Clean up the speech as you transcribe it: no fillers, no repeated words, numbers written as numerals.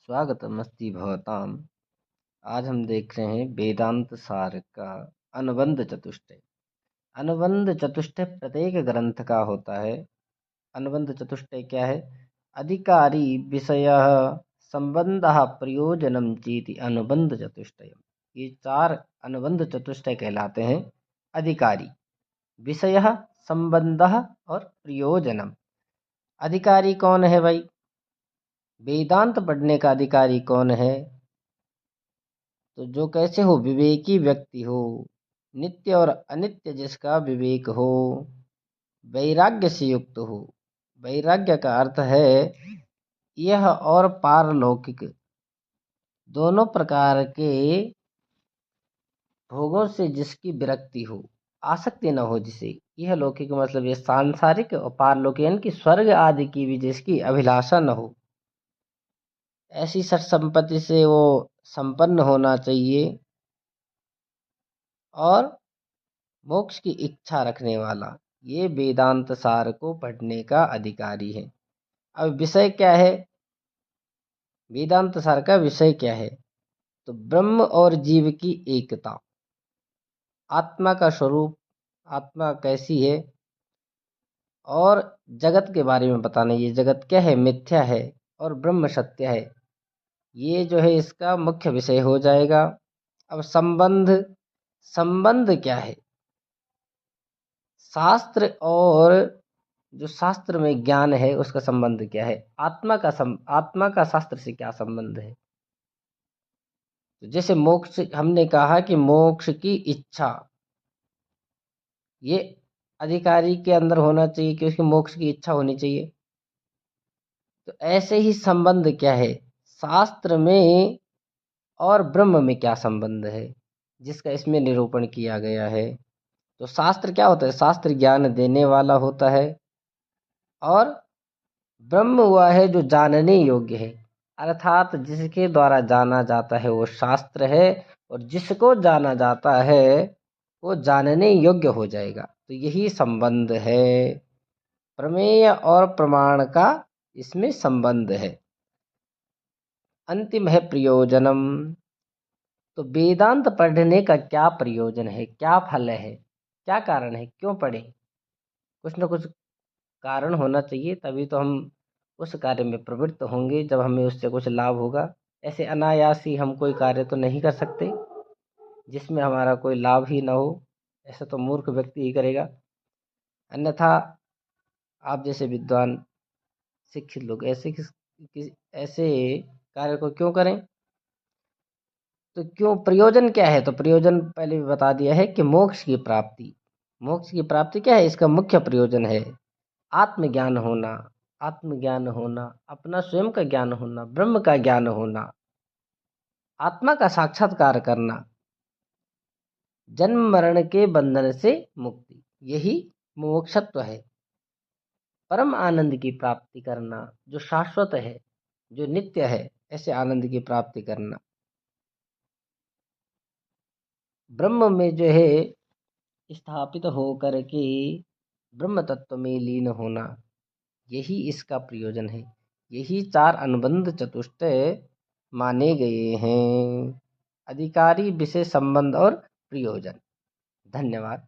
स्वागतमस्ति भवताम्। आज हम देख रहे हैं वेदांत सार का अनुबंध चतुष्टय। अनुबंध चतुष्टय प्रत्येक ग्रंथ का होता है। अनुबंध चतुष्टय क्या है? अधिकारी विषय संबंध प्रयोजनम चेति अनुबंध चतुष्टय। ये 4 अनुबंध चतुष्टय कहलाते हैं। अधिकारी, विषय, संबंध और प्रयोजनम। अधिकारी कौन है भाई? वेदांत पढ़ने का अधिकारी कौन है? तो जो कैसे हो? विवेकी व्यक्ति हो, नित्य और अनित्य जिसका विवेक हो, वैराग्य से युक्त हो। वैराग्य का अर्थ है यह और पारलौकिक दोनों प्रकार के भोगों से जिसकी विरक्ति हो, आसक्ति न हो, जिसे यह लौकिक मतलब ये सांसारिक और पारलौकिक यानी कि स्वर्ग आदि की भी जिसकी अभिलाषा न हो, ऐसी सत संपत्ति से वो संपन्न होना चाहिए और मोक्ष की इच्छा रखने वाला, ये वेदांत सार को पढ़ने का अधिकारी है। अब विषय क्या है? वेदांत सार का विषय क्या है? तो ब्रह्म और जीव की एकता, आत्मा का स्वरूप, आत्मा कैसी है, और जगत के बारे में बताना। ये जगत क्या है? मिथ्या है और ब्रह्म सत्य है। ये जो है इसका मुख्य विषय हो जाएगा। अब संबंध, संबंध क्या है? शास्त्र और जो शास्त्र में ज्ञान है उसका संबंध क्या है? आत्मा का शास्त्र से क्या संबंध है? तो जैसे मोक्ष, हमने कहा कि मोक्ष की इच्छा, ये अधिकारी के अंदर होना चाहिए कि उसकी मोक्ष की इच्छा होनी चाहिए। तो ऐसे ही संबंध क्या है? शास्त्र में और ब्रह्म में क्या संबंध है, जिसका इसमें निरूपण किया गया है। तो शास्त्र क्या होता है? शास्त्र ज्ञान देने वाला होता है, और ब्रह्म हुआ है जो जानने योग्य है, अर्थात जिसके द्वारा जाना जाता है वो शास्त्र है, और जिसको जाना जाता है वो जानने योग्य हो जाएगा। तो यही संबंध है, प्रमेय और प्रमाण का इसमें संबंध है। अंतिम है प्रयोजनम। तो वेदांत पढ़ने का क्या प्रयोजन है, क्या फल है, क्या कारण है, क्यों पढ़े? कुछ न कुछ कारण होना चाहिए, तभी तो हम उस कार्य में प्रवृत्त होंगे, जब हमें उससे कुछ लाभ होगा। ऐसे अनायास ही हम कोई कार्य तो नहीं कर सकते जिसमें हमारा कोई लाभ ही ना हो। ऐसा तो मूर्ख व्यक्ति ही करेगा। अन्यथा आप जैसे विद्वान शिक्षित लोग ऐसे कार्य को क्यों करें? तो क्यों, प्रयोजन क्या है? तो प्रयोजन पहले भी बता दिया है कि मोक्ष की प्राप्ति। मोक्ष की प्राप्ति क्या है? इसका मुख्य प्रयोजन है आत्मज्ञान होना। आत्मज्ञान होना, अपना स्वयं का ज्ञान होना, ब्रह्म का ज्ञान होना, आत्मा का साक्षात्कार करना, जन्म मरण के बंधन से मुक्ति, यही मोक्षत्व है। परम आनंद की प्राप्ति करना, जो शाश्वत है, जो नित्य है, ऐसे आनंद की प्राप्ति करना, ब्रह्म में जो है स्थापित होकर के ब्रह्म तत्व में लीन होना, यही इसका प्रयोजन है। यही 4 अनुबंध चतुष्टय माने गए हैं: अधिकारी, विषय, संबंध और प्रयोजन। धन्यवाद।